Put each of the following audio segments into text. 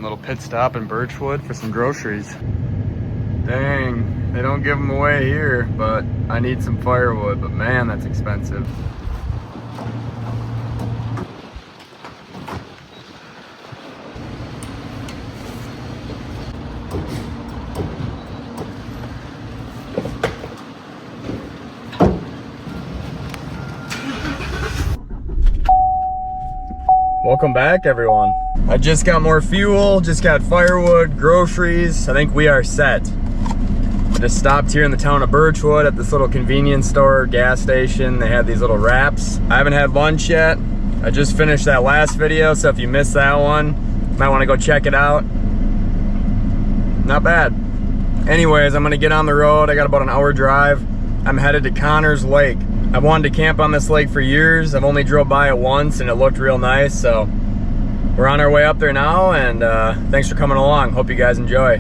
little pit stop in Birchwood for some groceries. Dang, they don't give them away here, but I need some firewood, but man, that's expensive. Welcome back, everyone. I just got more fuel, just got firewood, groceries. I think we are set. I just stopped here in the town of Birchwood at this little convenience store, gas station. They had these little wraps. I haven't had lunch yet. I just finished that last video, so if you missed that one, you might want to go check it out. Not bad. Anyways, I'm gonna get on the road. I got about an hour drive. I'm headed to Connors Lake. I've wanted to camp on this lake for years. I've only drove by it once and it looked real nice, so we're on our way up there now, and thanks for coming along. Hope you guys enjoy.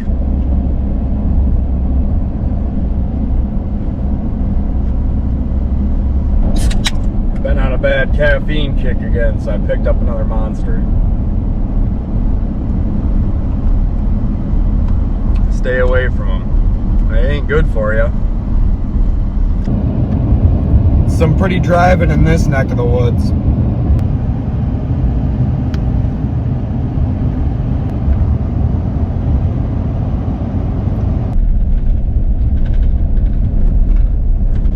Been on a bad caffeine kick again, so I picked up another Monster. Stay away from them. They ain't good for you. Some pretty driving in this neck of the woods.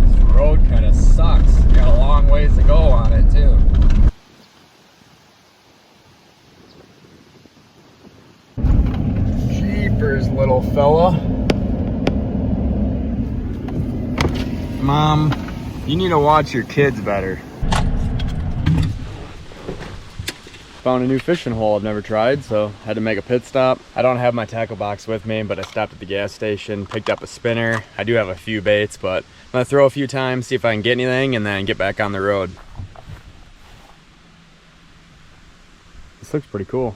This road kind of sucks. Got a long ways to go on it too. Jeepers, little fella. Mom, you need to watch your kids better. Found a new fishing hole I've never tried, so had to make a pit stop. I don't have my tackle box with me, but I stopped at the gas station, picked up a spinner. I do have a few baits, but I'm gonna throw a few times, see if I can get anything, and then get back on the road. This looks pretty cool.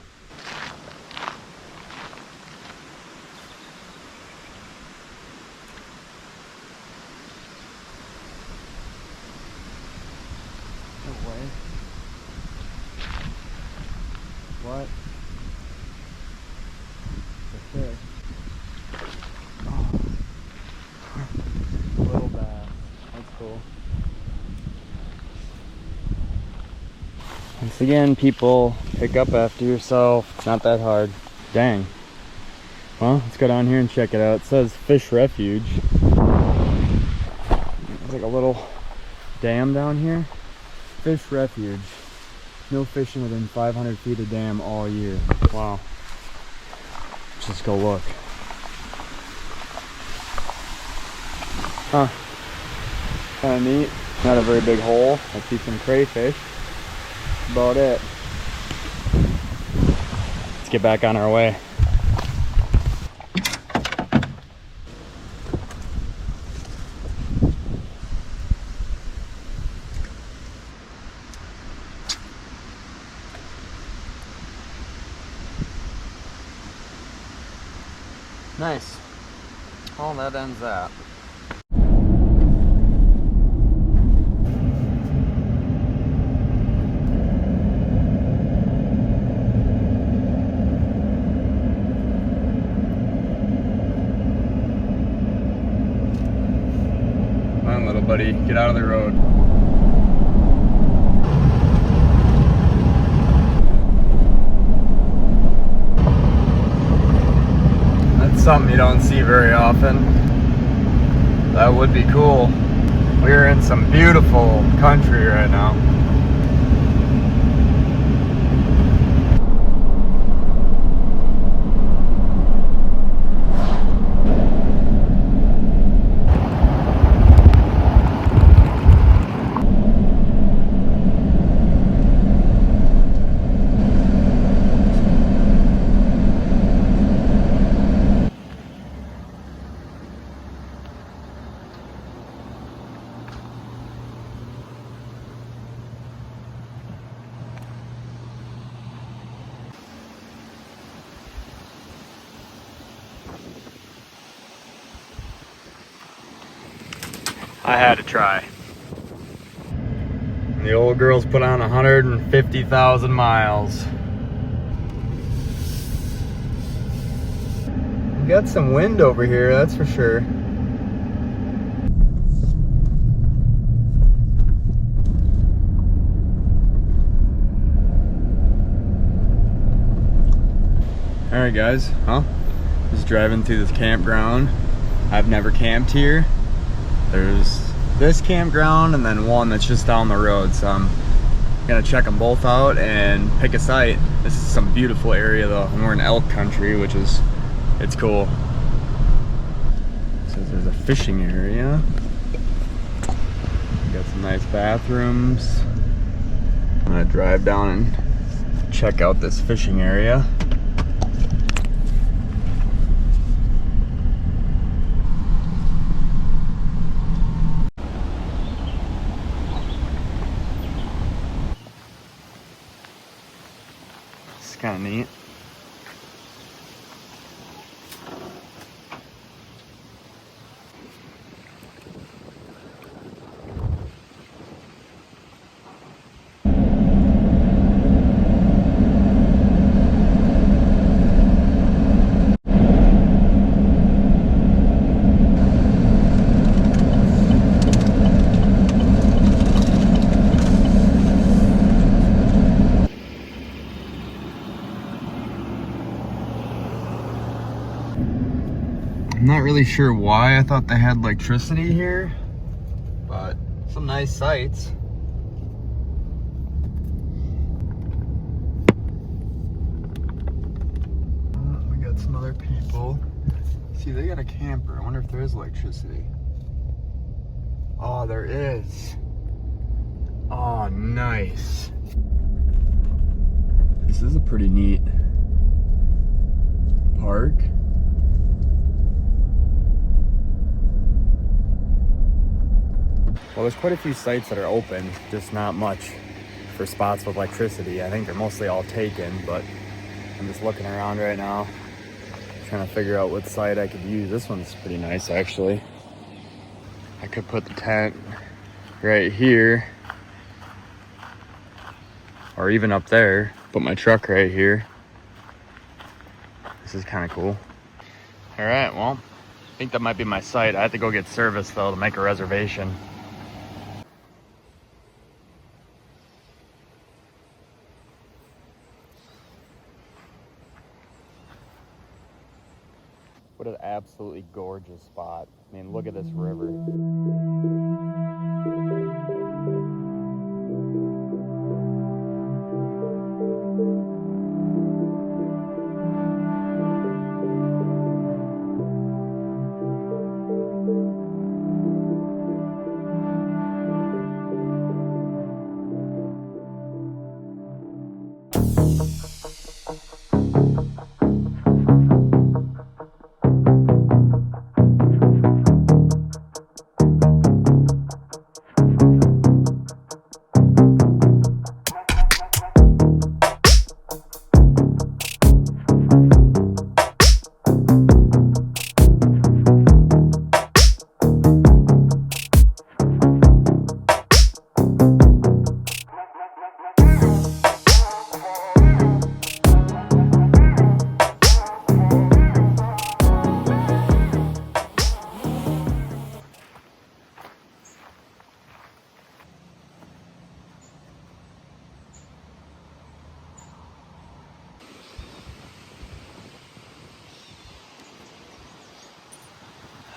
What? It's a fish. Oh. Little bass. That's cool. Once again, people, pick up after yourself. It's not that hard. Dang. Well, let's go down here and check it out. It says Fish Refuge. There's like a little dam down here. Fish Refuge. No fishing within 500 feet of dam all year. Wow. Let's just go look. Huh. Kinda neat. Not a very big hole. I see some crayfish. That's about it. Let's get back on our way. Nice. Well, that ends that. Come on, little buddy, get out of the road. Something you don't see very often. That would be cool. We're in some beautiful country right now. I had to try. The old girl's put on 150,000 miles. Got some wind over here, that's for sure. All right, guys, just driving through this campground. I've never camped here. There's this campground and then one that's just down the road, so I'm gonna check them both out and pick a site. This is some beautiful area though, and we're in elk country, which is, it's cool. It says there's a fishing area. Got some nice bathrooms. I'm gonna drive down and check out this fishing area. It's kind of neat. I'm not really sure why I thought they had electricity here, but some nice sights. We got some other people. See, they got a camper. I wonder if there is electricity. Oh, there is. Oh, nice. This is a pretty neat park. Well, there's quite a few sites that are open, just not much for spots with electricity. I think they're mostly all taken, but I'm just looking around right now, trying to figure out what site I could use. This one's pretty nice, actually. I could put the tent right here, or even up there, put my truck right here. This is kind of cool. All right, well, I think that might be my site. I have to go get service, though, to make a reservation. What an absolutely gorgeous spot. I mean, look at this river.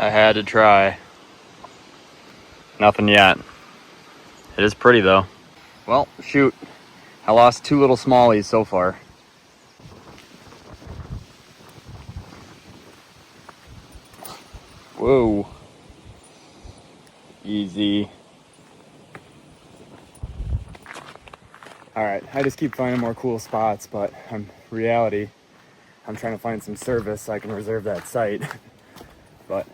I had to try. Nothing yet. It is pretty though. Well, shoot. I lost 2 little smallies so far. Whoa. Easy. Alright, I just keep finding more cool spots, but in reality, I'm trying to find some service so I can reserve that site. But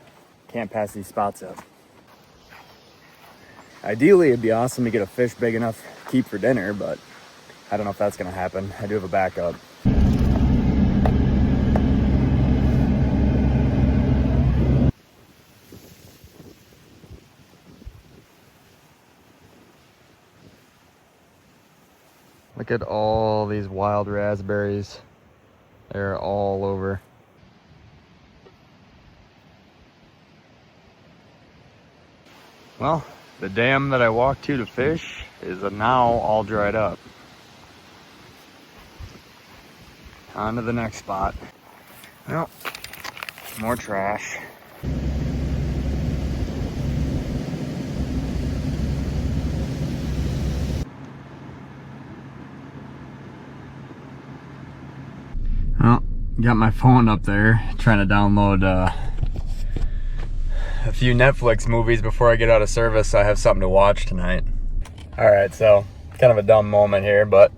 can't pass these spots up. Ideally, it'd be awesome to get a fish big enough to keep for dinner, but I don't know if that's gonna happen. I do have a backup. Look at all these wild raspberries. They're all over. Well, the dam that I walked to fish is now all dried up. On to the next spot. Well, more trash. Well, got my phone up there trying to download a few Netflix movies before I get out of service so I have something to watch tonight. Alright, so kind of a dumb moment here, but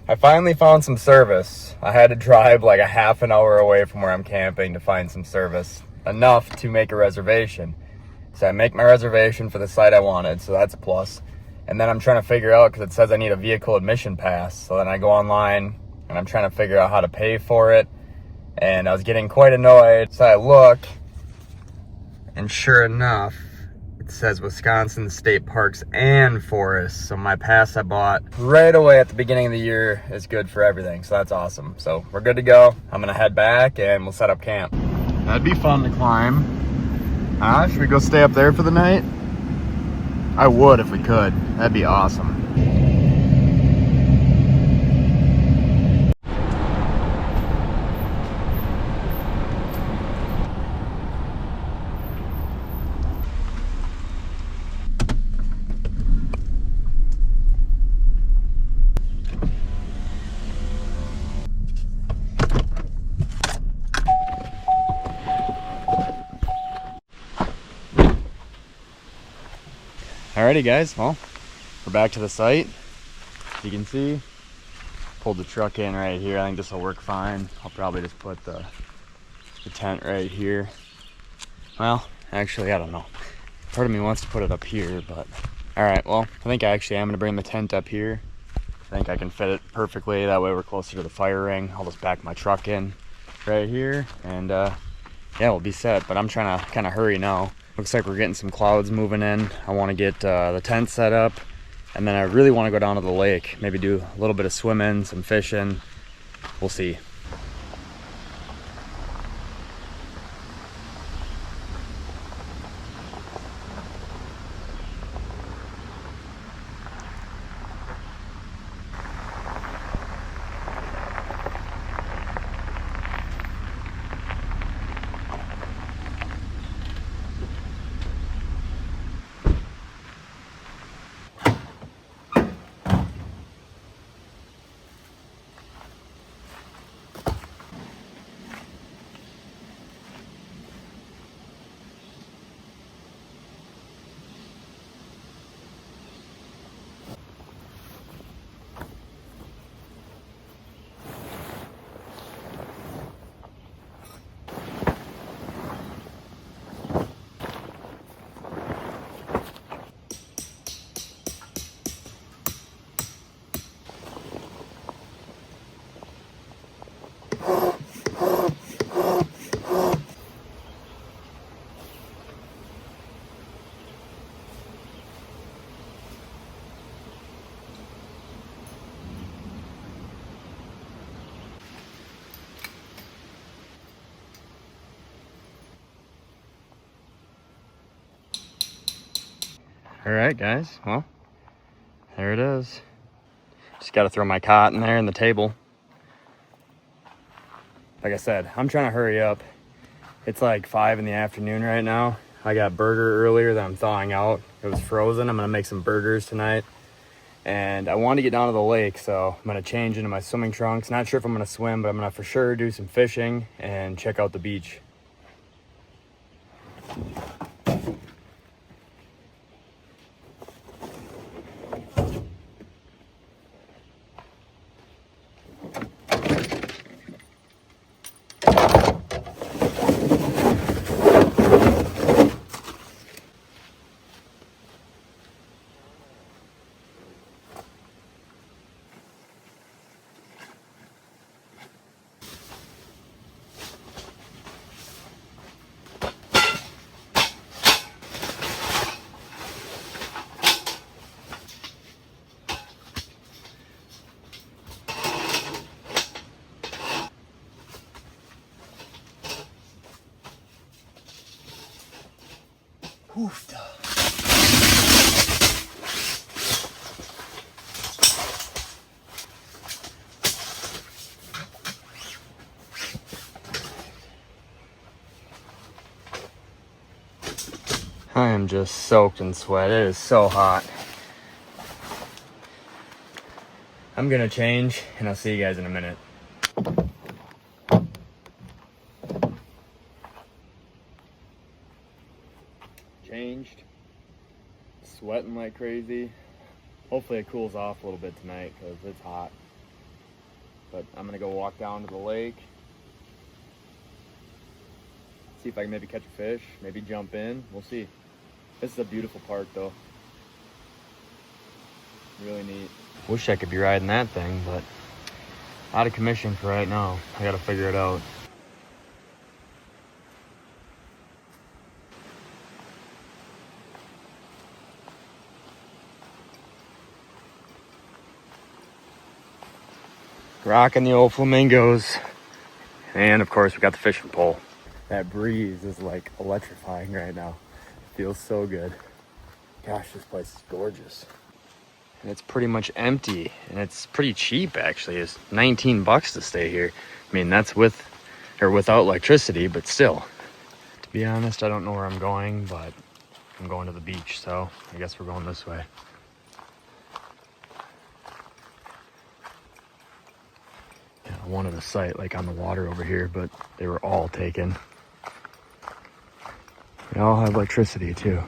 I finally found some service. I had to drive like a half an hour away from where I'm camping to find some service, enough to make a reservation. So I make my reservation for the site I wanted, so that's a plus. And then I'm trying to figure out, because it says I need a vehicle admission pass, so then I go online and I'm trying to figure out how to pay for it. And I was getting quite annoyed, so I look, and sure enough, it says Wisconsin State Parks and Forests. So my pass I bought right away at the beginning of the year is good for everything, so that's awesome. So we're good to go. I'm gonna head back and we'll set up camp. That'd be fun to climb. Should we go stay up there for the night? I would if we could. That'd be awesome. Alrighty guys, well, we're back to the site. You can see, pulled the truck in right here. I think this will work fine. I'll probably just put the tent right here. Well, actually, I don't know. Part of me wants to put it up here, but alright, well, I think I actually am going to bring the tent up here. I think I can fit it perfectly. That way we're closer to the fire ring. I'll just back my truck in right here, and yeah, we'll be set. But I'm trying to kind of hurry now. Looks like we're getting some clouds moving in. I want to get the tent set up, and then I really want to go down to the lake. Maybe do a little bit of swimming, some fishing. We'll see. All right, guys, well, there it is. Just got to throw my cot in there and the table. Like I said, I'm trying to hurry up. It's like 5 in the afternoon right now. I got burger earlier that I'm thawing out. It was frozen. I'm gonna make some burgers tonight. And I want to get down to the lake, so I'm gonna change into my swimming trunks. Not sure if I'm gonna swim, but I'm gonna for sure do some fishing and check out the beach. Oof. I am just soaked in sweat. It is so hot. I'm gonna change and I'll see you guys in a minute. Changed. Sweating like crazy. Hopefully it cools off a little bit tonight because it's hot. But I'm gonna go walk down to the lake. See if I can maybe catch a fish, maybe jump in. We'll see. This is a beautiful park though. Really neat. Wish I could be riding that thing, but out of commission for right now. I gotta figure it out. Rocking the old flamingos. And of course we got the fishing pole. That breeze is like electrifying right now. It feels so good. Gosh, this place is gorgeous. And it's pretty much empty, and it's pretty cheap actually. It's 19 bucks to stay here. I mean, that's with or without electricity, but still. To be honest, I don't know where I'm going, but I'm going to the beach, so I guess we're going this way. Yeah, I wanted a site like on the water over here, but they were all taken. They all have electricity too.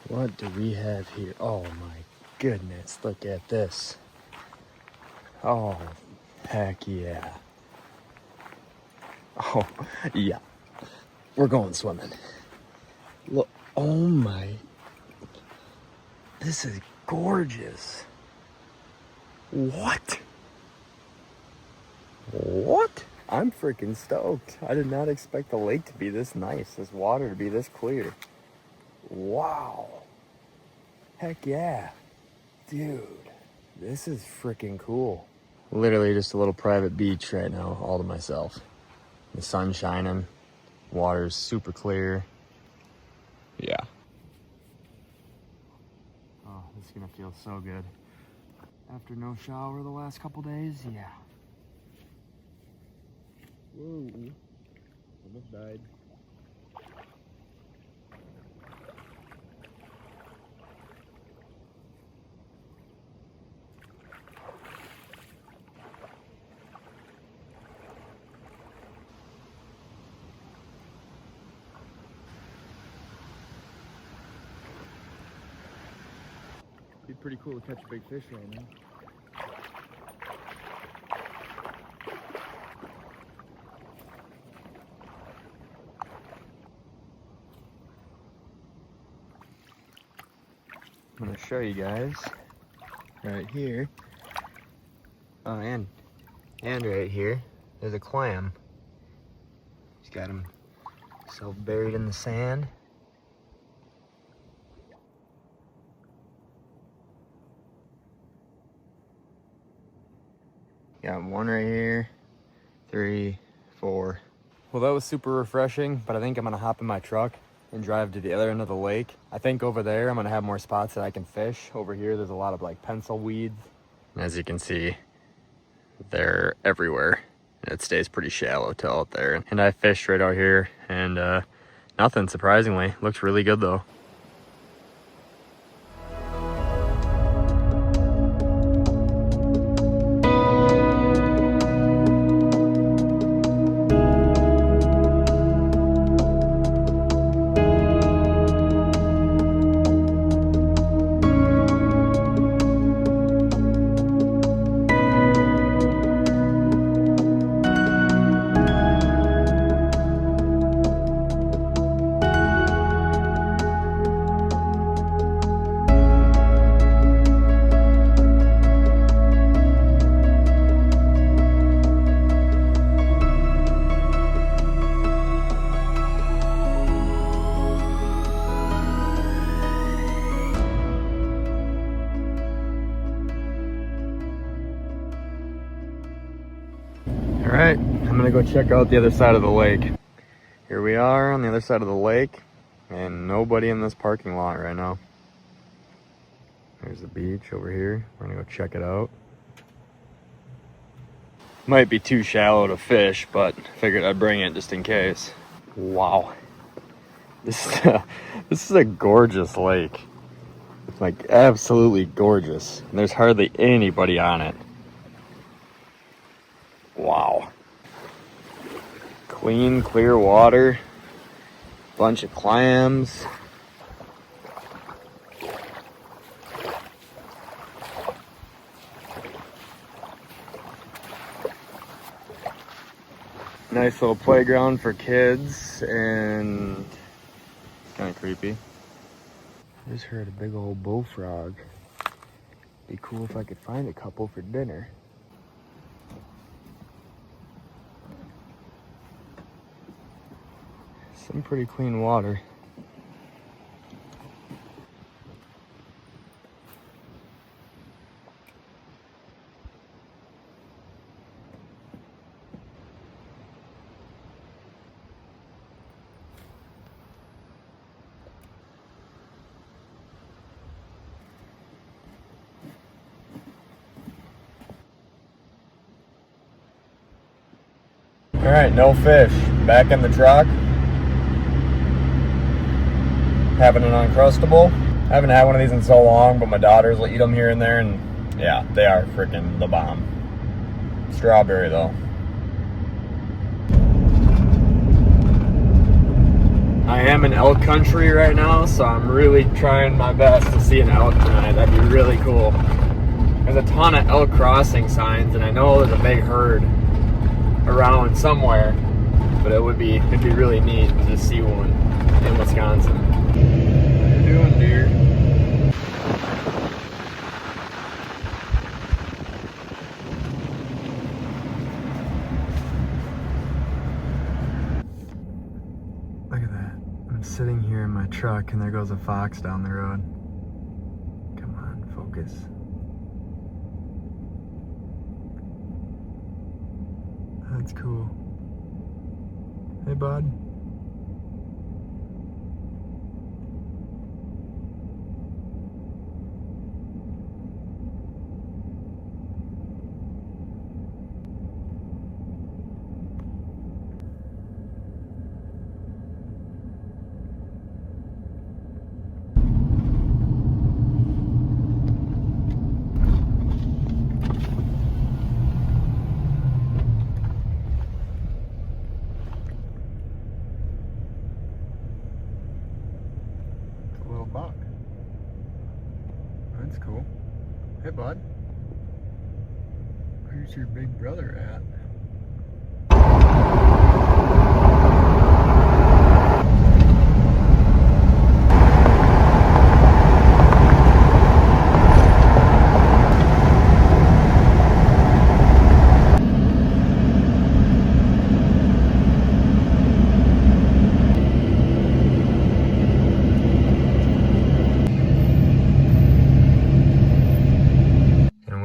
What do we have here? Oh my goodness, look at this. Oh, heck yeah. Oh, yeah. We're going swimming. Look, oh my. This is gorgeous. What? What? I'm freaking stoked. I did not expect the lake to be this nice, this water to be this clear. Wow. Heck yeah. Dude, this is freaking cool. Literally just a little private beach right now, all to myself. The sun's shining, water's super clear. Yeah. Oh, this is gonna feel so good. After no shower the last couple days, yeah. Whoa, almost died. Be pretty cool to catch a big fish right now. I'm gonna show you guys right here. Oh, and right here, there's a clam. He's got himself buried in the sand. Got one right here, 3, 4. Well, that was super refreshing, but I think I'm gonna hop in my truck and drive to the other end of the lake. I think over there, I'm gonna have more spots that I can fish. Over here, there's a lot of like pencil weeds. As you can see, they're everywhere. It stays pretty shallow till out there. And I fished right out here and nothing, surprisingly. Looks really good though. All right, I'm gonna go check out the other side of the lake. Here we are on the other side of the lake, and nobody in this parking lot right now. There's the beach over here. We're gonna go check it out. Might be too shallow to fish, but figured I'd bring it just in case. Wow. This is a gorgeous lake. Like, absolutely gorgeous. And there's hardly anybody on it. Wow. Clean, clear water. Bunch of clams. Nice little playground for kids, and it's kind of creepy. I just heard a big old bullfrog. Be cool if I could find a couple for dinner. Some pretty clean water. All right, no fish. Back in the truck. Having an Uncrustable. I haven't had one of these in so long, but my daughters will eat them here and there, and yeah, they are freaking the bomb. Strawberry though. I am in elk country right now, so I'm really trying my best to see an elk tonight. That'd be really cool. There's a ton of elk crossing signs, and I know there's a big herd around somewhere, but it'd be really neat to just see one in Wisconsin. How you doing, dear? Look at that. I'm sitting here in my truck and there goes a fox down the road. Come on, focus. That's cool. Hey, bud. Buck. That's cool. Hey, bud. Where's your big brother at?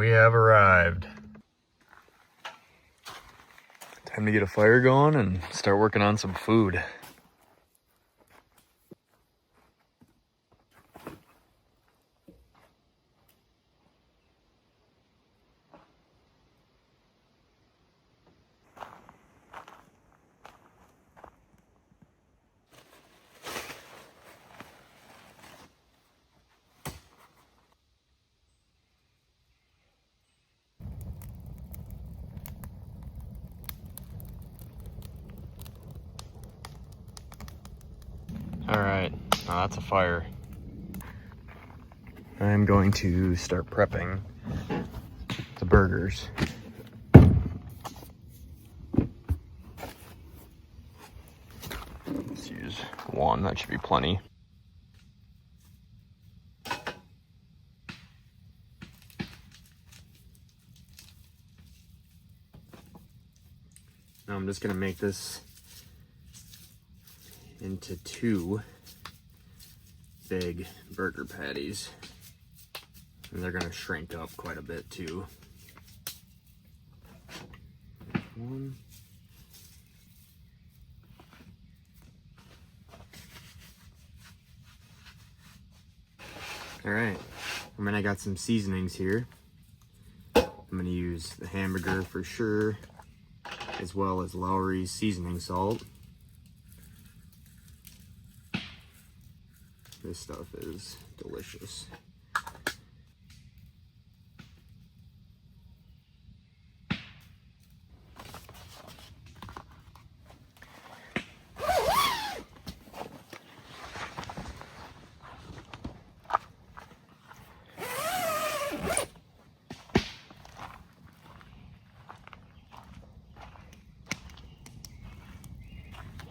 Have arrived. Time to get a fire going and start working on some food. All right, now that's a fire. I'm going to start prepping the burgers. Let's use one, that should be plenty. Now I'm just gonna make this into 2 big burger patties, and they're gonna shrink up quite a bit too. 1. All right, and then I got some seasonings here. I'm gonna use the hamburger for sure, as well as Lowry's seasoning salt. This stuff is delicious.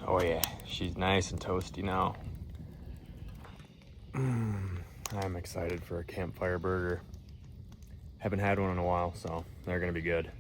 Oh yeah, she's nice and toasty now. I'm excited for a campfire burger. Haven't had one in a while, so they're gonna be good.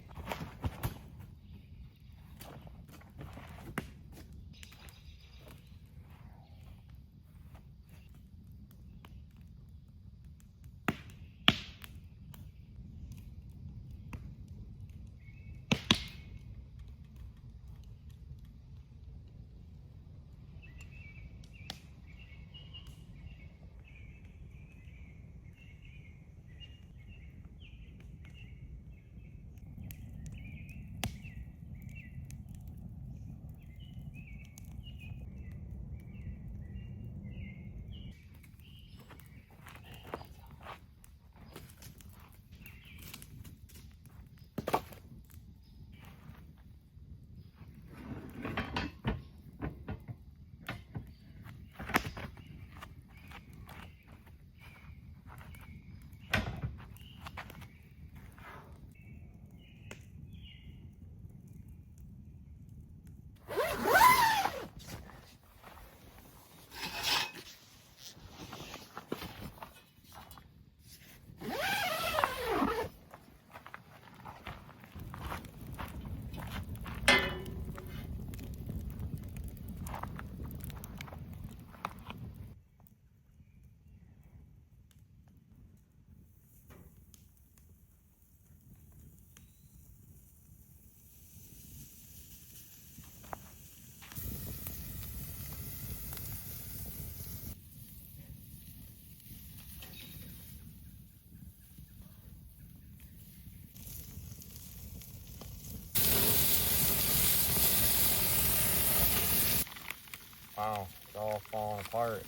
Wow, it's all falling apart.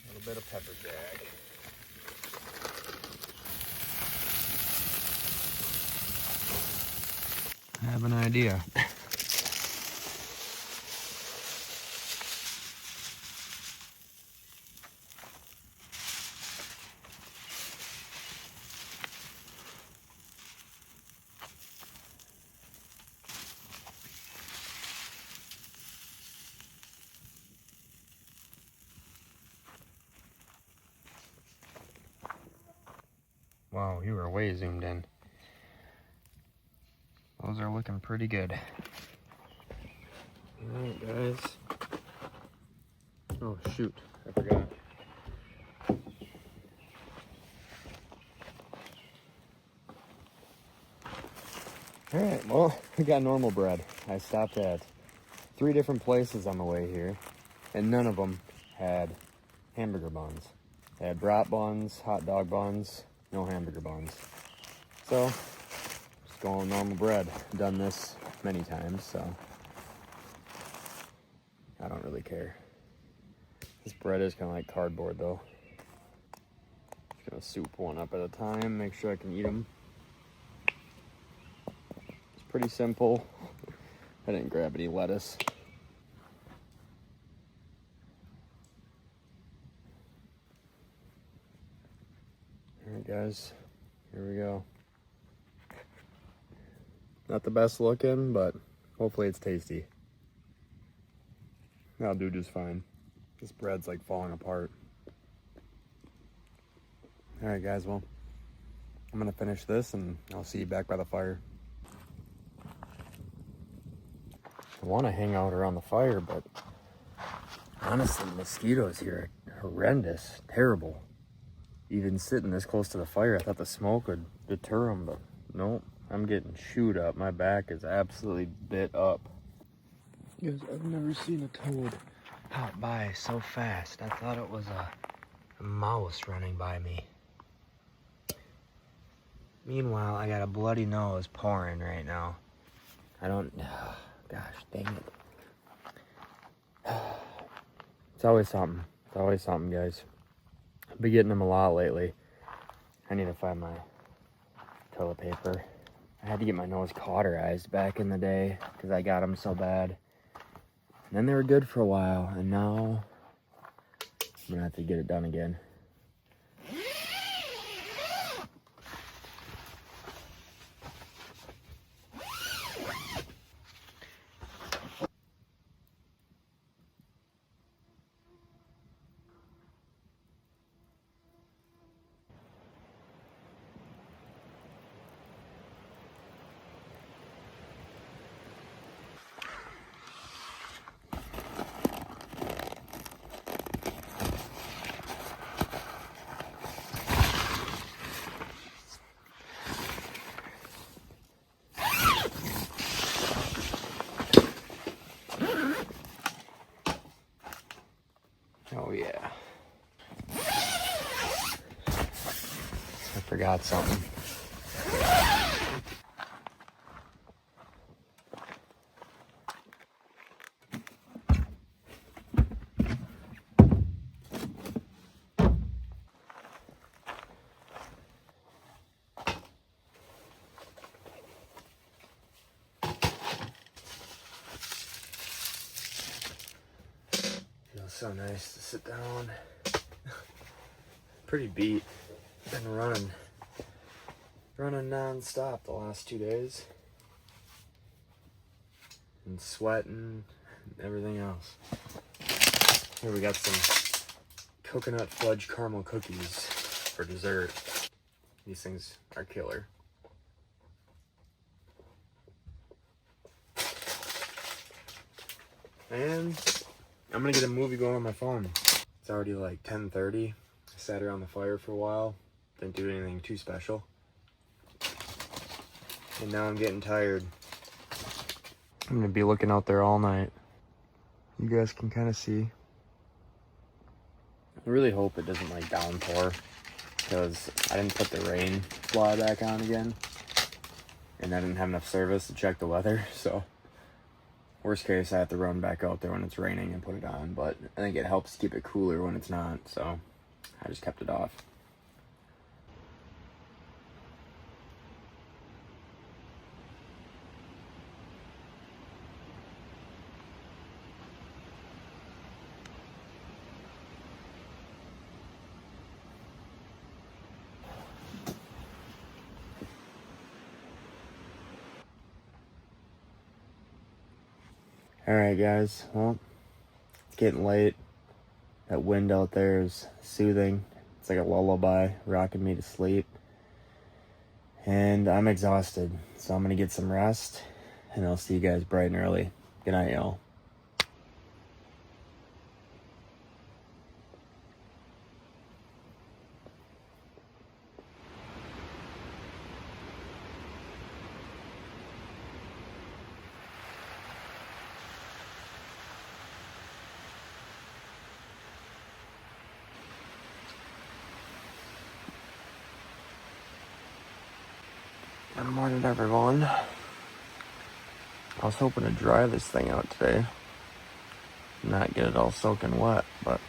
A little bit of pepper jack. I have an idea. Wow, you were way zoomed in. Those are looking pretty good. Alright, guys. Oh, shoot. I forgot. Alright, well, we got normal bread. I stopped at 3 different places on the way here, and none of them had hamburger buns. They had brat buns, hot dog buns, no hamburger buns. So, just going normal bread. Done this many times, so I don't really care. This bread is kind of like cardboard, though. Just gonna soup one up at a time, make sure I can eat them. It's pretty simple. I didn't grab any lettuce. Alright guys, here we go. Not the best looking, but hopefully it's tasty. That'll do just fine. This bread's like falling apart. Alright guys, well, I'm gonna finish this and I'll see you back by the fire. I want to hang out around the fire, but honestly, mosquitoes here are horrendous, terrible. Even sitting this close to the fire, I thought the smoke would deter them, but nope. I'm getting chewed up. My back is absolutely bit up. Guys, I've never seen a toad hop by so fast. I thought it was a mouse running by me. Meanwhile, I got a bloody nose pouring right now. I don't, oh, gosh, dang it. It's always something. It's always something, guys. I've been getting them a lot lately. I need to find my toilet paper. I had to get my nose cauterized back in the day because I got them so bad. And then they were good for a while, and now I'm gonna have to get it done again. Oh yeah. I forgot something. Feels so nice to sit down. Pretty beat. Been running non-stop the last 2 days. And sweating and everything else. Here we got some coconut fudge caramel cookies for dessert. These things are killer. And I'm gonna get a movie going on my phone. It's already like 10:30. I sat around the fire for a while. Didn't do anything too special. And now I'm getting tired. I'm gonna be looking out there all night. You guys can kind of see. I really hope it doesn't like downpour because I didn't put the rain fly back on again. And I didn't have enough service to check the weather, so worst case, I have to run back out there when it's raining and put it on, but I think it helps keep it cooler when it's not, so I just kept it off. Alright guys, well, it's getting late. That wind out there is soothing. It's like a lullaby, rocking me to sleep. And I'm exhausted, so I'm gonna get some rest, and I'll see you guys bright and early. Good night, y'all. Good morning, everyone. I was hoping to dry this thing out today, not get it all soaking wet, but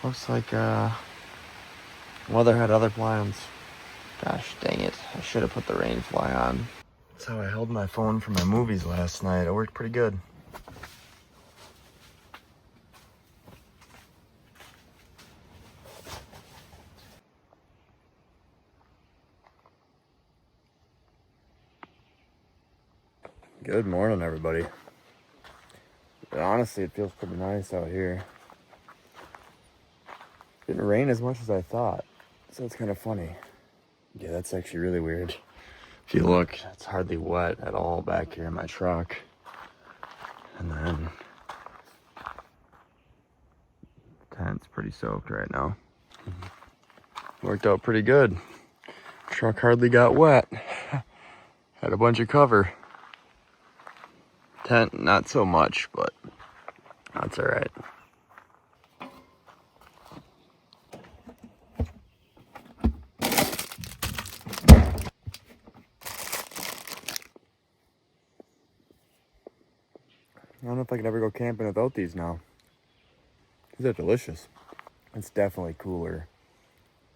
looks like weather had other plans. Gosh dang it, I should have put the rain fly on. That's how I held my phone for my movies last night. It worked pretty good. Good morning, everybody. Honestly, it feels pretty nice out here. Didn't rain as much as I thought, so it's kind of funny. Yeah, that's actually really weird. If you look, it's hardly wet at all back here in my truck. And then the tent's pretty soaked right now. Worked out pretty good. Truck hardly got wet. Had a bunch of cover. Tent, not so much, but that's all right. if I can ever go camping without these now. These are delicious. It's definitely cooler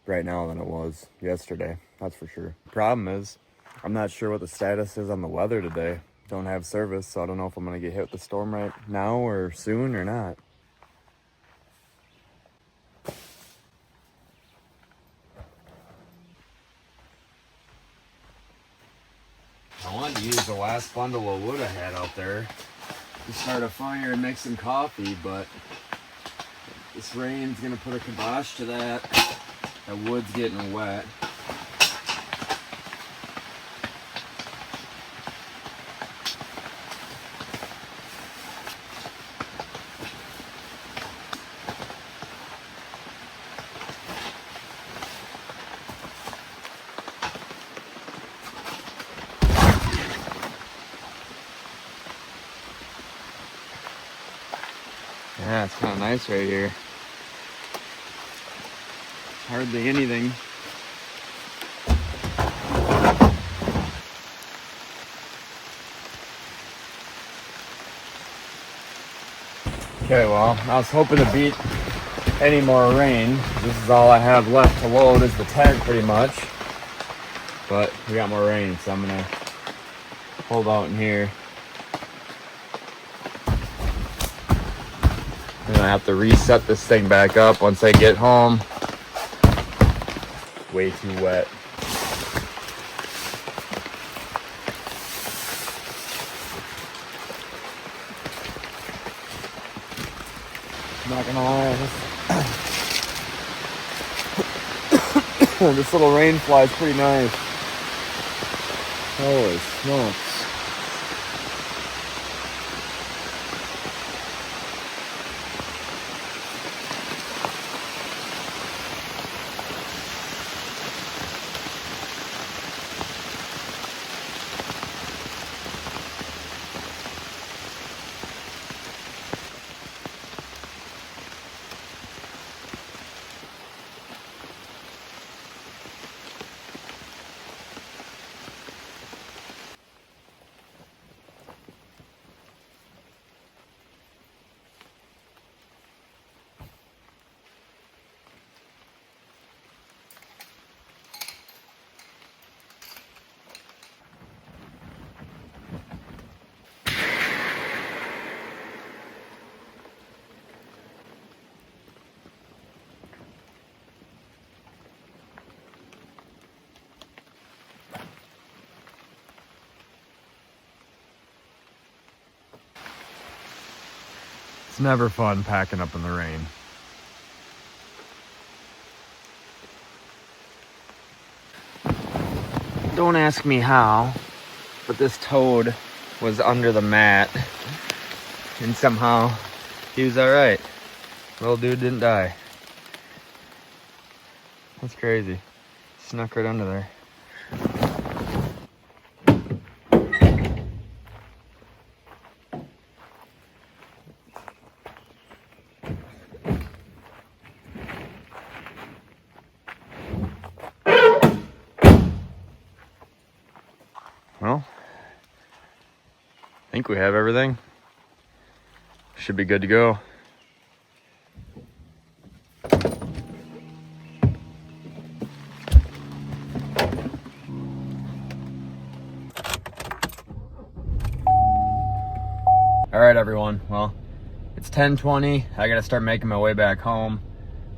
right now than it was yesterday, that's for sure. Problem is, I'm not sure what the status is on the weather today. Don't have service, so I don't know if I'm gonna get hit with the storm right now or soon or not. I wanted to use the last bundle of wood I had out there to start a fire and make some coffee, but this rain's gonna put a kibosh to that. That wood's getting wet. Yeah, it's kind of nice right here. Hardly anything. Okay, well, I was hoping to beat any more rain. This is all I have left to load is the tent pretty much. But we got more rain, so I'm gonna hold out in here. And I have to reset this thing back up once I get home. Way too wet. I'm not gonna lie, this little rain fly is pretty nice. Holy smokes. It's never fun packing up in the rain. Don't ask me how, but this toad was under the mat and somehow he was all right. Little dude didn't die. That's crazy. Snuck right under there. Well, I think we have everything. Should be good to go. All right, everyone. Well, it's 10:20. I gotta start making my way back home.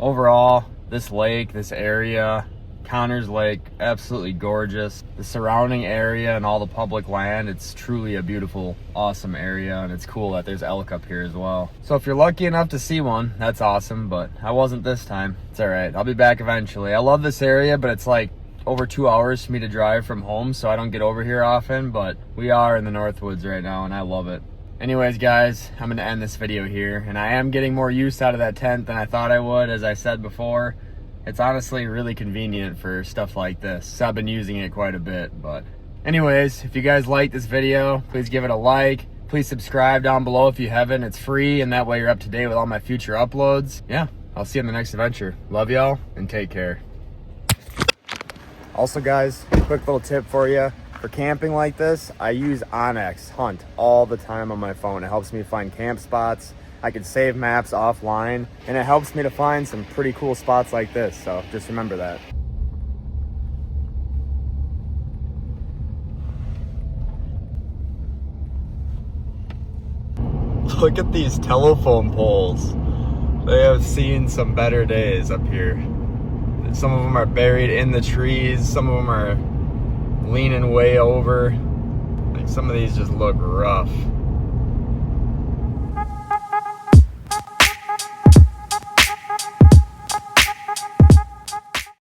Overall, this lake, this area, Connors Lake, absolutely gorgeous. The surrounding area and all the public land, it's truly a beautiful, awesome area, and it's cool that there's elk up here as well. So if you're lucky enough to see one, that's awesome, but I wasn't this time. It's all right, I'll be back eventually. I love this area, but it's like over 2 hours for me to drive from home, so I don't get over here often, but we are in the Northwoods right now, and I love it. Anyways, guys, I'm gonna end this video here, and I am getting more use out of that tent than I thought I would, as I said before. It's honestly really convenient for stuff like this. So I've been using it quite a bit, but anyways, if you guys like this video, please give it a like. Please subscribe down below if you haven't. It's free, and that way you're up to date with all my future uploads. Yeah, I'll see you in the next adventure. Love y'all, and take care. Also, guys, quick little tip for you. For camping like this, I use Onyx Hunt all the time on my phone. It helps me find camp spots. I can save maps offline, and it helps me to find some pretty cool spots like this, so just remember that. Look at these telephone poles. They have seen some better days up here. Some of them are buried in the trees. Some of them are leaning way over. Like some of these just look rough.